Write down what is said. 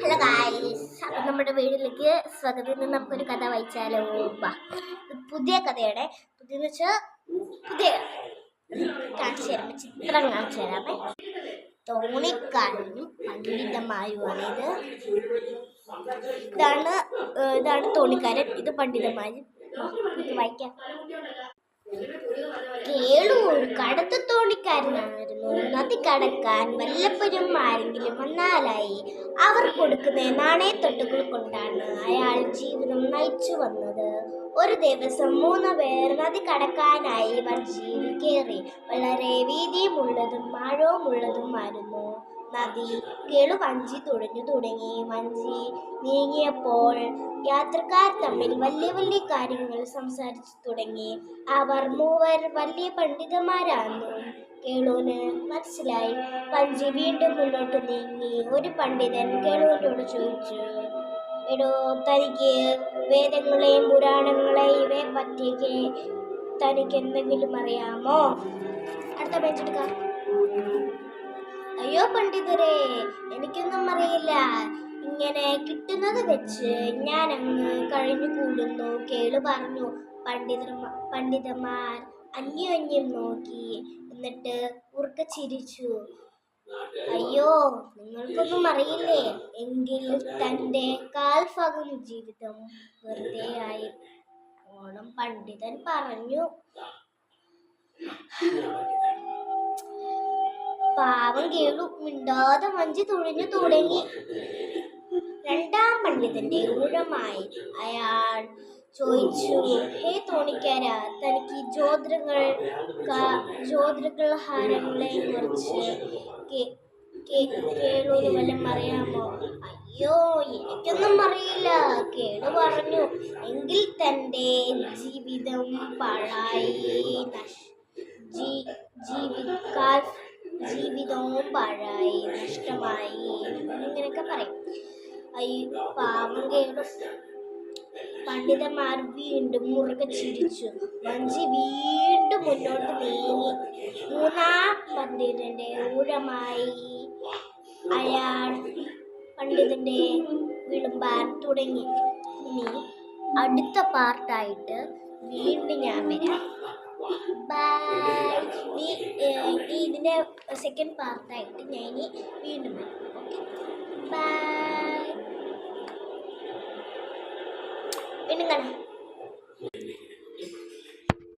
Hello guys, അപ്പം നമ്മുടെ വീട്ടിലേക്ക് സ്വാഗതം. ഇന്ന് നമുക്കൊരു കഥ വായിച്ചാലോ? പുതിയ കഥയാണ്. പുതിയെന്ന് വെച്ചാൽ പുതിയ കാണിച്ചു തരാം, ചിത്രം കാണിച്ചു തരാമേ. തോണിക്കാരനും പണ്ഡിതന്മാരുമാണ് ഇതാണ് തോണിക്കാരൻ, ഇത് പണ്ഡിതന്മാരും. വായിക്കാം. കേളു ഒരു കടത്തു തോണിക്കാരനായിരുന്നു. നദി കടക്കാൻ വല്ലപ്പോഴും ആരെങ്കിലും വന്നാലായി അവർ കൊടുക്കുന്ന നാണയത്തൊട്ടുകൾ കൊണ്ടാണ് അയാൾ ജീവിതം നയിച്ചു വന്നത്. ഒരു ദിവസം 3 പേർ നദി കടക്കാനായി വഞ്ചിയിൽ കയറി. വളരെ വീതിയുമുള്ളതും ആഴവുമുള്ളതുമായിരുന്നു നദി. കേളു വഞ്ചി തുഴഞ്ഞു തുടങ്ങി. വഞ്ചി നീങ്ങിയപ്പോൾ യാത്രക്കാർ തമ്മിൽ വലിയ വലിയ കാര്യങ്ങൾ സംസാരിച്ചു തുടങ്ങി. അവർ 3 വലിയ പണ്ഡിതന്മാരാണെന്നും കേളുവിന് മനസ്സിലായി. വഞ്ചി വീണ്ടും മുന്നോട്ട് നീങ്ങി. ഒരു പണ്ഡിതൻ കേളുവിനോട് ചോദിച്ചു, എടോ, തനിക്ക് വേദങ്ങളെയും പുരാണങ്ങളെയും ഇവയെ പറ്റിയൊക്കെ തനിക്ക് എന്തെങ്കിലും അറിയാമോ? അടുത്ത പേജെടുക്കാം. അയ്യോ പണ്ഡിതരെ, എനിക്കൊന്നും അറിയില്ല. ഇങ്ങനെ കിട്ടുന്നത് വെച്ച് ഞാൻ അങ്ങ് കഴിഞ്ഞു കൂടുന്നു, കേളു പറഞ്ഞു. പണ്ഡിതന്മാർ അന്യോന്യം നോക്കി, എന്നിട്ട് ഉറക്കെ ചിരിച്ചു. അയ്യോ, നിങ്ങൾക്കൊന്നും അറിയില്ലേ എങ്കിൽ തൻ്റെ കാൽഭാഗം ജീവിതം വെറുതെ ആയി ഓണം, പണ്ഡിതൻ പറഞ്ഞു. പാവം കേളു മിണ്ടാതെ വഞ്ചി തുഴഞ്ഞു തുടങ്ങി. 2ാം പണ്ഡിതന്റെ ഊഴമായി. അയാൾ ചോദിച്ചു, ഹേ തോണിക്കാരാ, തനിക്ക് ജ്യോതിർഹാരങ്ങളെ കുറിച്ച് കേളുവിന് വല്ലതും അറിയാമോ? അയ്യോ, എനിക്കൊന്നും അറിയില്ല, കേളു പറഞ്ഞു. എങ്കിൽ തൻ്റെ ജീവിതം പാഴായി നഷ്ടമായി, ഇങ്ങനെയൊക്കെ പറയും. പാവം കേളു. പണ്ഡിതന്മാർ വീണ്ടും മുറുകെ ചിരിച്ചു. വഞ്ചി വീണ്ടും മുന്നോട്ട് നീങ്ങി. 3ാം പണ്ഡിതന്റെ ഊഴമായി. അയാൾ പണ്ഡിതന്റെ വിളുമ്പാൻ തുടങ്ങി. ഇനി അടുത്ത പാർട്ടായിട്ട് വീണ്ടും ഞാൻ വരാം. ബൈ. ഇതിന്റെ സെക്കൻഡ് പാർട്ടായിട്ട് ഞാൻ ഇനി വീണ്ടും വരാം. ബൈ. വീണ്ടും കാണാം.